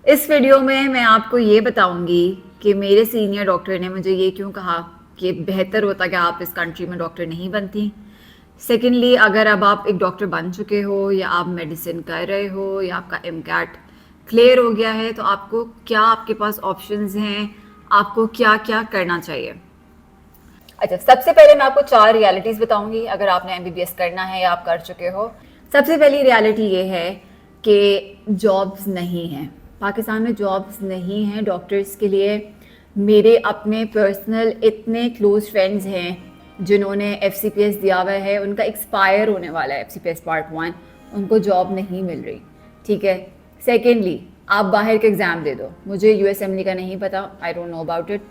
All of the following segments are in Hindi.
इस वीडियो में मैं आपको ये बताऊंगी कि मेरे सीनियर डॉक्टर ने मुझे ये क्यों कहा कि बेहतर होता कि आप इस कंट्री में डॉक्टर नहीं बनती। सेकेंडली, अगर अब आप एक डॉक्टर बन चुके हो या आप मेडिसिन कर रहे हो या आपका एमकैट क्लियर हो गया है तो आपको क्या, आपके पास ऑप्शंस हैं, आपको क्या क्या करना चाहिए। अच्छा, सबसे पहले मैं आपको 4 रियलिटीज़ बताऊंगी अगर आपने एमबीबीएस करना है या आप कर चुके हो। सबसे पहली रियलिटी ये है कि जॉब्स नहीं हैं पाकिस्तान में, जॉब्स नहीं हैं डॉक्टर्स के लिए। मेरे अपने पर्सनल इतने क्लोज फ्रेंड्स हैं जिन्होंने एफसीपीएस दिया हुआ है, उनका एक्सपायर होने वाला है एफसीपीएस पार्ट 1, उनको जॉब नहीं मिल रही। ठीक है। सेकेंडली, आप बाहर के एग्ज़ाम दे दो, मुझे यूएसएमली का नहीं पता, I don't know about it.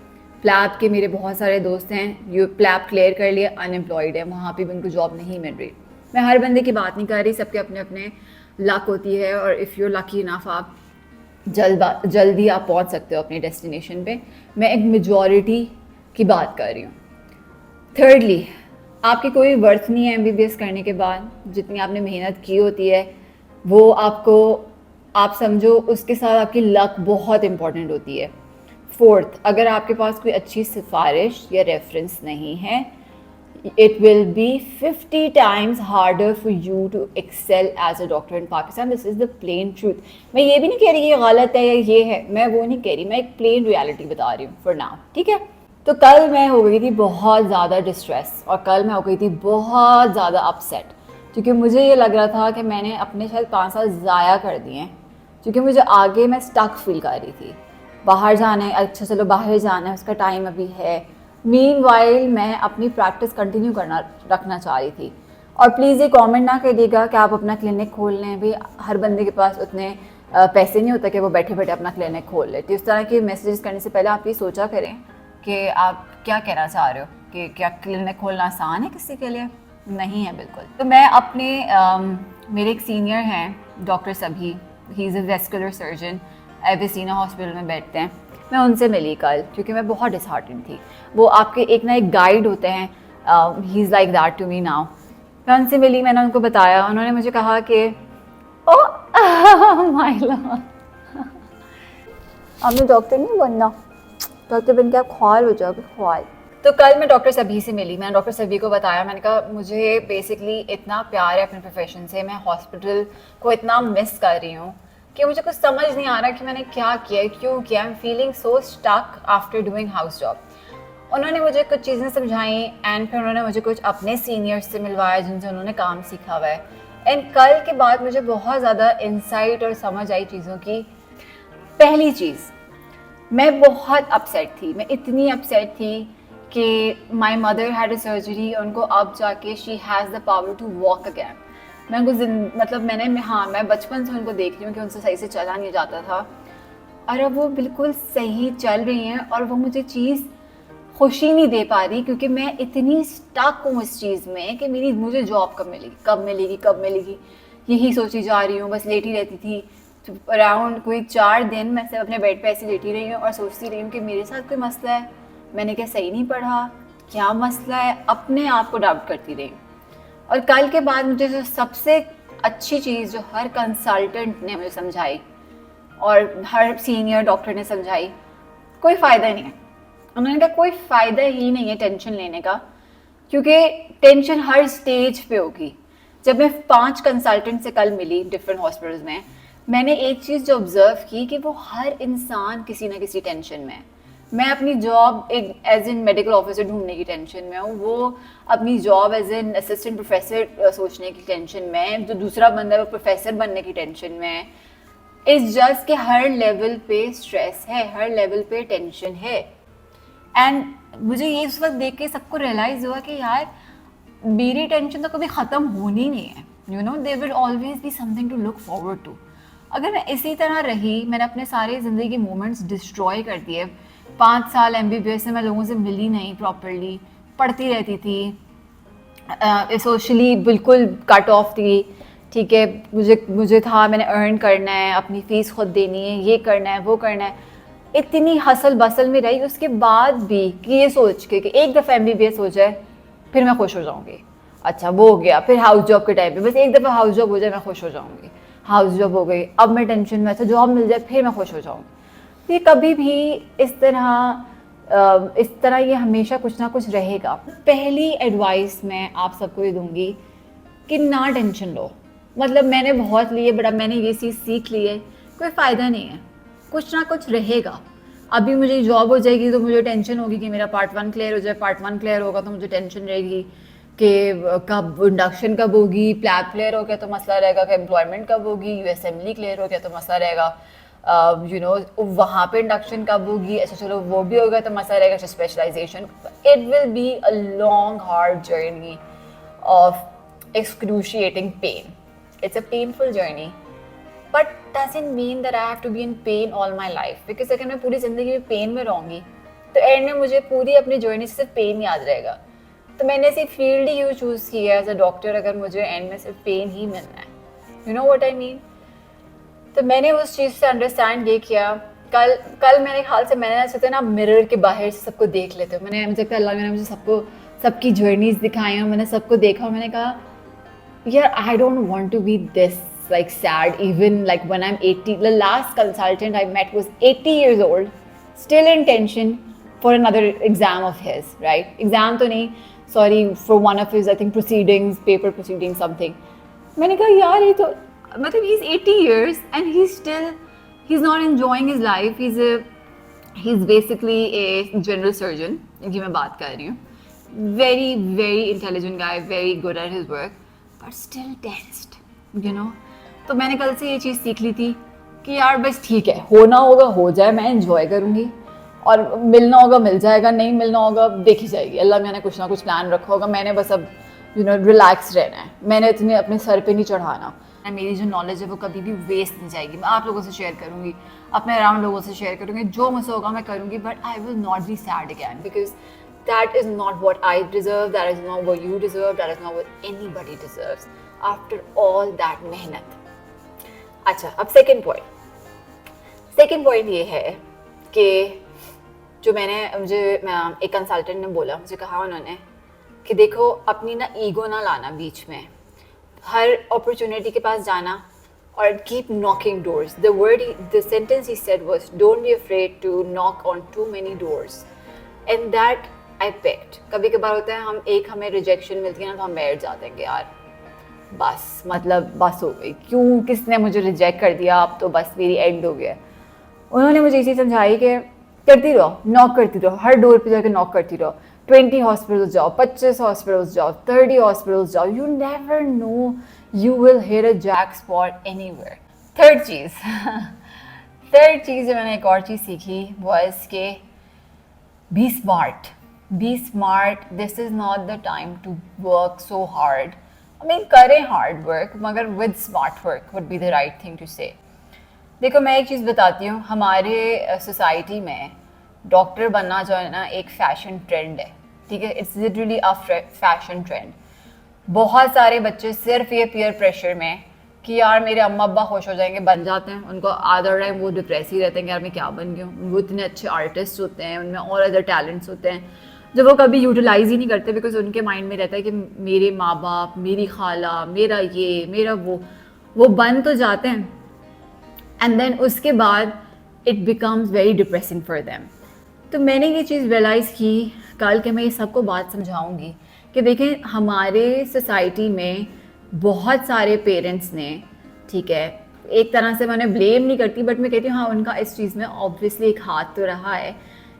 PLAB के मेरे बहुत सारे दोस्त हैं, यू प्लैब क्लियर कर लिए, अनएम्प्लॉयड है, वहाँ पे भी उनको जॉब नहीं मिल रही। मैं हर बंदे की बात नहीं कर रही, सबके अपने अपने लक होती है, और इफ़ यू लकी इनफ आप जल्दी आप पहुँच सकते हो अपनी डेस्टिनेशन पे। मैं एक मेजॉरिटी की बात कर रही हूँ। थर्डली, आपकी कोई वर्थ नहीं है एमबीबीएस करने के बाद, जितनी आपने मेहनत की होती है वो आपको, आप समझो उसके साथ आपकी लक बहुत इंपॉर्टेंट होती है। फोर्थ, अगर आपके पास कोई अच्छी सिफारिश या रेफरेंस नहीं है, it will be 50 times harder for you to excel as a doctor in Pakistan. This is the plain truth. मैं ये भी नहीं कह रही ये गलत है या ये है, मैं वो नहीं कह रही, मैं एक प्लेन रियलिटी बता रही हूँ फॉर नाउ। ठीक है। तो कल मैं हो गई थी बहुत ज़्यादा डिस्ट्रेस, और कल मैं हो गई थी बहुत ज़्यादा अपसेट, क्योंकि मुझे ये लग रहा था कि मैंने अपने शायद 5 साल ज़ाया कर दिए हैं, क्योंकि मुझे आगे मैं स्टक फील कर रही थी। बाहर जाना है, अच्छा चलो बाहर जाना है, उसका टाइम अभी है। मीनवाइल मैं अपनी प्रैक्टिस कंटिन्यू रखना चाह रही थी। और प्लीज़ ये कमेंट ना करिएगा कि आप अपना क्लिनिक खोल लें, भाई हर बंदे के पास उतने पैसे नहीं होते कि वो बैठे बैठे अपना क्लिनिक खोल ले। तो इस तरह के मैसेजेस करने से पहले आप ये सोचा करें कि आप क्या कहना चाह रहे हो, कि क्या क्लिनिक खोलना आसान है किसी के लिए? नहीं है बिल्कुल। तो मैं अपने मेरे एक सीनियर हैं डॉक्टर सभी, he is a vascular surgeon, Avicenna hospital में बैठते हैं। मैं उनसे मिली कल क्योंकि मैं बहुत डिसहार्टेंड थी। वो आपके एक गाइड होते हैं, he is like that to me now. मैं उनसे मिली, मैंने उनको बताया, उन्होंने मुझे कहा कि ओ माय लॉर्ड, आपने डॉक्टर नहीं बनना, डॉक्टर बन के आप ख्वाल हो जाओगे, ख्वाल। तो कल मैं डॉक्टर सभी से मिली, मैंने डॉक्टर सभी को बताया, मैंने कहा मुझे बेसिकली इतना प्यार है अपने प्रोफेशन से, मैं हॉस्पिटल को इतना मिस कर रही हूँ कि मुझे कुछ समझ नहीं आ रहा कि मैंने क्या किया, क्यों किया। I am feeling so stuck after doing house job. उन्होंने मुझे कुछ चीज़ें समझाई, एंड फिर उन्होंने मुझे कुछ अपने सीनियर्स से मिलवाया जिनसे उन्होंने काम सीखा हुआ है। एंड कल के बाद मुझे बहुत ज़्यादा इंसाइट और समझ आई चीज़ों की। पहली चीज़, मैं बहुत अपसेट थी, मैं इतनी अपसेट थी कि my mother had a surgery, उनको अब जाके she has the power to walk again. मैं उनको मतलब मैं बचपन से उनको देख रही हूँ कि उनसे सही से चला नहीं जाता था, और अब वो बिल्कुल सही चल रही हैं, और वो मुझे चीज़ खुशी नहीं दे पा रही क्योंकि मैं इतनी स्टक हूँ इस चीज़ में कि मुझे जॉब कब मिलेगी, कब मिलेगी, कब मिलेगी, यही सोची जा रही हूँ, बस लेटी रहती थी। तो अराउंड कोई 4 दिन मैं सिर्फ अपने बेड पे ऐसे लेटी रही हूँ और सोचती रही हूँ कि मेरे साथ कोई मसला है, मैंने क्या सही नहीं पढ़ा, क्या मसला है, अपने आप को डाउट करती रही। और कल के बाद मुझे जो सबसे अच्छी चीज़ जो हर कंसल्टेंट ने मुझे समझाई और हर सीनियर डॉक्टर ने समझाई, कोई फ़ायदा नहीं है। उन्होंने कहा कोई फ़ायदा ही नहीं है टेंशन लेने का, क्योंकि टेंशन हर स्टेज पे होगी। जब मैं 5 कंसल्टेंट से कल मिली डिफरेंट हॉस्पिटल्स में, मैंने एक चीज़ जो ऑब्ज़र्व की कि वो हर इंसान किसी ना किसी टेंशन में है। मैं अपनी जॉब एक एज इन मेडिकल ऑफिसर ढूंढने की टेंशन में हूँ, वो अपनी job as an assistant professor सोचने की टेंशन में है, जो दूसरा बंदा है वो प्रोफेसर बनने की टेंशन में है। इट्स जस्ट कि हर लेवल पे स्ट्रेस है, हर लेवल पे टेंशन है। एंड मुझे ये उस वक्त देख के सबको रियलाइज़ हुआ कि यार मेरी टेंशन तो कभी ख़त्म होनी नहीं है, you know, there will always be something to look forward to. अगर मैं इसी तरह रही, मैंने अपने सारे ज़िंदगी के मोमेंट्स डिस्ट्रॉय कर दिए। 5 साल एमबीबीएस से मैं लोगों से मिली नहीं प्रॉपरली, पढ़ती रहती थी, सोशली बिल्कुल कट ऑफ थी। ठीक है, मुझे था मैंने अर्न करना है, अपनी फ़ीस खुद देनी है, ये करना है, वो करना है। इतनी हसल बसल में रही, उसके बाद भी कि ये सोच के कि एक दफ़ा एमबीबीएस हो जाए फिर मैं खुश हो जाऊँगी। अच्छा वो हो गया, फिर हाउस जॉब के टाइम पे बस एक दफ़ा हाउस जॉब हो जाए मैं खुश हो जाऊँगी। हाउस जॉब हो गई, अब मैं टेंशन में, अच्छा जॉब मिल जाए फिर मैं खुश हो जाऊँ। तो ये कभी भी इस तरह ये हमेशा कुछ ना कुछ रहेगा। पहली एडवाइस मैं आप सबको ये दूंगी कि ना टेंशन लो। मतलब मैंने बहुत लिए, बट अब मैंने ये चीज़ सीख ली है, कोई फ़ायदा नहीं है, कुछ ना कुछ रहेगा। अभी मुझे जॉब हो जाएगी तो मुझे टेंशन होगी कि मेरा पार्ट 1 क्लियर हो जाए, पार्ट 1 क्लियर होगा तो मुझे टेंशन रहेगी कि कब इंडक्शन कब होगी, प्लैब क्लियर हो गया तो मसला रहेगा कि एम्प्लॉयमेंट कब होगी, यूएसएमएली क्लियर हो गया तो मसला रहेगा वहाँ पे इंडक्शन कब होगी, अच्छा चलो वो भी होगा तो मसला रहेगा specialisation. It will be a long hard journey of excruciating pain. It's a painful journey, but doesn't mean that I have to be in pain all my life. Because अगर मैं पूरी ज़िंदगी में पेन में रहूँगी तो एंड में मुझे पूरी अपनी जर्नी से सिर्फ पेन याद रहेगा। तो मैंने सिर्फ फील्ड ही यूँ चूज़ की है एज अ डॉक्टर, अगर मुझे एंड में सिर्फ पेन ही मिलना है। You know what I mean? तो मैंने उस चीज़ से अंडरस्टैंड ये किया। कल मेरे ख्याल से मैंने सोचा ना मिरर के बाहर से सबको देख लेते हो। मुझे लगता है अल्लाह ने मुझे सबकी जर्नीज दिखाई और मैंने सबको देखा और मैंने कहा यार I don't want to be this like sad, even like when I'm 80. The last consultant I met was 80 years old, still in tension for another exam of his, right? Exam तो नहीं, sorry, for one of his I think proceedings, paper proceedings something. मैंने कहा यार ये तो मतलब he's 80 years and he's not enjoying his life. He's basically a general surgeon, इनकी मैं बात कर रही हूँ. Very very intelligent guy, very good at his work, but still tensed, you know. तो मैंने कल से ये चीज़ सीख ली थी कि यार बस ठीक है, होना होगा हो जाए, मैं एंजॉय करूँगी, और मिलना होगा मिल जाएगा, नहीं मिलना होगा देखी जाएगी, अल्लाह मैंने कुछ ना कुछ प्लान रखा होगा, मैंने बस अब रिलैक्स रहना है, मैंने इतने अपने सर पे नहीं चढ़ाना। मेरी जो नॉलेज है वो कभी भी वेस्ट नहीं जाएगी, मैं आप लोगों से शेयर करूँगी, अपने अराउंड लोगों से शेयर करूँगी, जो मुझसे होगा मैं करूँगी, but I will not be sad again, because that is not what I deserve, that is not what you deserve, that is not what anybody deserves after all that मेहनत। अच्छा, अब सेकंड पॉइंट ये है कि जो मुझे एक कंसल्टेंट ने बोला, मुझे कहा उन्होंने कि देखो अपनी ना ईगो ना लाना बीच में, हर अपॉर्चुनिटी के पास जाना और keep knocking doors. The sentence he said was don't be afraid to knock on too many doors, and that I picked. कभी कभार होता है हमें रिजेक्शन मिलती है ना तो हम बैठ जाते हैं कि यार बस बस हो गई, क्यों किसने मुझे रिजेक्ट कर दिया, अब तो बस मेरी एंड हो गया। उन्होंने मुझे ये चीज़ समझाई कि करती रहो, नॉक करती रहो, हर डोर पे जाकर नॉक करती रहो, 20 हॉस्पिटल्स जाओ, 25 हॉस्पिटल्स जाओ, 30 हॉस्पिटल्स जाओ, you never know you will hit a jackpot anywhere. Third चीज़ जो मैंने एक और चीज़ सीखी वॉज के be smart, this is not the time to work so hard. करें हार्ड वर्क मगर with smart work would be the right thing to say. देखो मैं एक चीज़ बताती हूँ, हमारे सोसाइटी में डॉक्टर बनना जो है ना एक फैशन ट्रेंड है, ठीक है, it's literally a fashion trend. बहुत सारे बच्चे सिर्फ ये पीयर प्रेशर में कि यार मेरे अम्मा अब्बा खुश हो जाएंगे बन जाते हैं, उनको आधा टाइम वो डिप्रेस ही रहते हैं कि यार मैं क्या बन गया हूँ। वो इतने अच्छे आर्टिस्ट होते हैं, उनमें और अदर टैलेंट्स होते हैं जो वो कभी यूटिलाइज ही नहीं करते, बिकॉज उनके माइंड में रहता है कि मेरे माँ बाप, मेरी खाला, मेरा ये, मेरा वो बन तो जाते हैं एंड देन उसके बाद it becomes very depressing for them. तो मैंने ये चीज़ रियलाइज़ की कल के मैं ये सबको बात समझाऊंगी कि देखें हमारे सोसाइटी में बहुत सारे पेरेंट्स ने, ठीक है, एक तरह से मैं उन्हें ब्लेम नहीं करती बट मैं कहती हूँ हाँ उनका इस चीज़ में ऑब्वियसली एक हाथ तो रहा है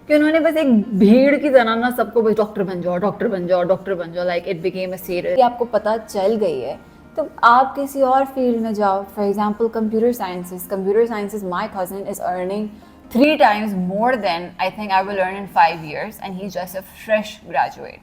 कि उन्होंने बस एक भीड़ की तरह ना सबको बस डॉक्टर बन जाओ, like it became a serious. आपको पता चल गई है तो आप किसी और फील्ड में जाओ, for example computer sciences my cousin is earning 3 times more than I think I will earn in 5 years and he's just a fresh graduate।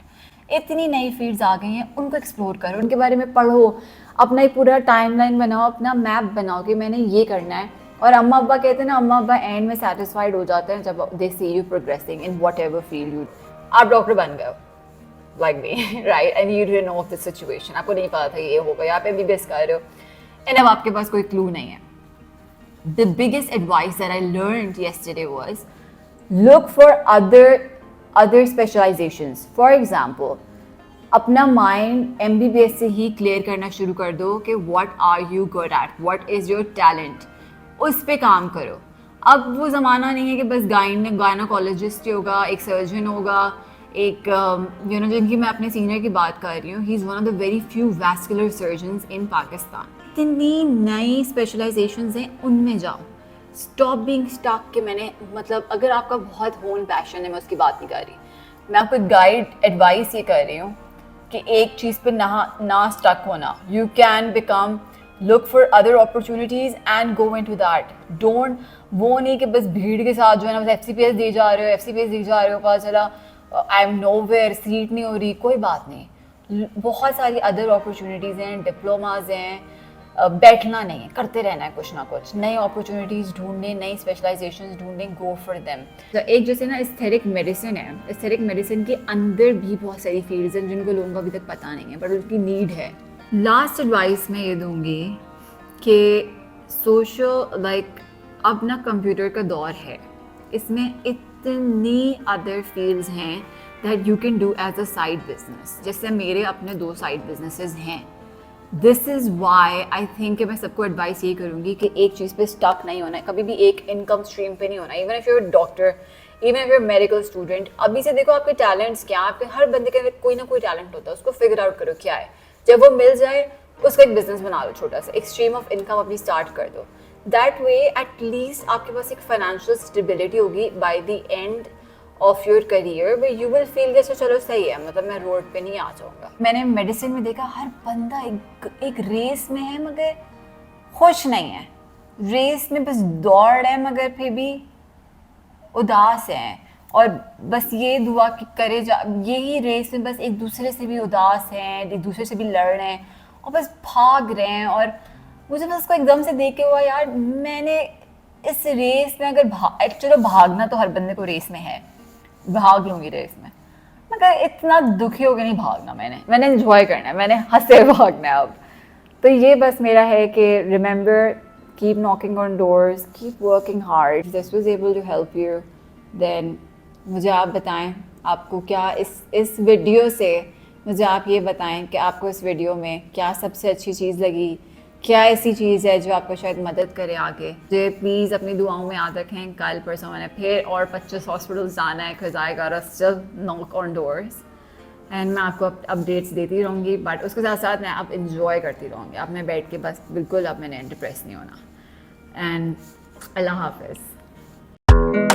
इतनी नई फील्ड्स आ गई हैं, उनको एक्सप्लोर करो, उनके बारे में पढ़ो, अपना ही पूरा टाइमलाइन बनाओ, अपना मैप बनाओ कि मैंने ये करना है। और अम्मा अब्बा कहते हैं ना, अम्मा अब्बा एंड में सेटिस्फाइड हो जाते हैं जब they see you progressing in whatever field you. आप डॉक्टर बन गए like me, right, and you didn't know of this situation, आपको नहीं पता था ये होगा, यहाँ पे एमबीबीएस कर रहे हो एंड अब आपके पास कोई क्लू नहीं है। The biggest advice that I learned yesterday was look for other specializations. For example, अपना माइंड MBBS से ही क्लियर करना शुरू कर दो कि what are you good at, what is your talent, उस पे काम करो। अब वो ज़माना नहीं है कि बस गायनोकोलॉजिस्ट ही होगा, एक सर्जन होगा, एक जिनकी मैं अपने सीनियर की बात कर रही हूँ, he is one of the very few vascular surgeons in Pakistan. इतनी नई स्पेशलाइजेशंस हैं, उनमें जाओ। स्टॉप बीइंग स्टक कि मैंने, मतलब अगर आपका बहुत होन पैशन है, मैं उसकी बात नहीं कर रही, मैं आपको गाइड एडवाइस ये कर रही हूँ कि एक चीज़ पे ना स्टक होना। You can become, look for other opportunities and go into that. Don't, वो नहीं कि बस भीड़ के साथ जो है ना बस FCPS दे जा रहे हो, FCPS दे जा रहे हो, पता चला आई एम नोवेयर, सीट नहीं हो रही, कोई बात नहीं, बहुत सारी अदर अपॉर्चुनिटीज़ हैं, डिप्लोमाज हैं, बैठना नहीं है, करते रहना है कुछ ना कुछ, नई अपॉर्चुनिटीज़ ढूंढने, नई स्पेशलाइजेशंस ढूंढने, गो फॉर देम। एक जैसे ना एस्थेटिक मेडिसिन है, एस्थेटिक मेडिसिन के अंदर भी बहुत सारी फील्ड्स हैं जिनको लोगों को अभी तक पता नहीं है, बट उनकी नीड है। लास्ट एडवाइस मैं ये दूंगी कि सोशल अब ना कंप्यूटर का दौर है, इसमें इतनी अदर फील्ड्स हैं that you can do as a side business. जैसे मेरे अपने 2 साइड बिजनेसेस हैं। This is why I think कि मैं सबको एडवाइस ये करूँगी कि एक चीज़ पे स्टक नहीं होना है, कभी भी एक इनकम स्ट्रीम पे नहीं होना। Even if you're doctor, even if you're medical student, अभी से देखो आपके टैलेंट्स क्या हैं। आपके हर बंदे के अंदर कोई ना कोई टैलेंट होता है, उसको फिगर आउट करो क्या है। जब वो मिल जाए उसका एक बिजनेस बना लो, छोटा सा एक स्ट्रीम ऑफ इनकम अपनी स्टार्ट कर दो। दैट वे एटलीस्ट आपके पास एक फाइनेंशियल स्टेबिलिटी होगी by the end of your career, way you will feel कि चलो सही है, मतलब मैं रोड पे नहीं आ जाऊँगा। मैंने मेडिसिन में देखा हर बंदा एक रेस में है मगर खुश नहीं है, रेस में बस दौड़ है मगर फिर भी उदास है, और बस ये दुआ कि करे जा, यही रेस में बस एक दूसरे से भी उदास हैं, एक दूसरे से भी लड़ रहे हैं और बस भाग रहे हैं। और मुझे बस उसको एकदम से देख के हुआ यार, मैंने इस रेस में अगर चलो भागना तो हर बंदे को रेस में है, भाग लूंगी रेस में, मगर इतना दुखी होकर नहीं भागना, मैंने एंजॉय करना है, मैंने हंसे भागना है अब। तो ये बस मेरा है कि remember, keep knocking on doors, keep working hard, this was able to help you, then मुझे आप बताएं आपको क्या इस वीडियो से, मुझे आप ये बताएं कि आपको इस वीडियो में क्या सबसे अच्छी चीज़ लगी, क्या ऐसी चीज़ है जो आपको शायद मदद करे आगे। मुझे प्लीज़ अपनी दुआओं में याद रखें। कल परसों मैंने फिर और 25 हॉस्पिटल्स जाना है, because I got to still knock on doors, and मैं आपको अपडेट्स देती रहूँगी, बट उसके साथ साथ मैं अब इंजॉय करती रहूँगी। अब मैं बैठ के बस बिल्कुल अब मैंने डिप्रेस नहीं होना। एंड अल्लाह हाफिज़।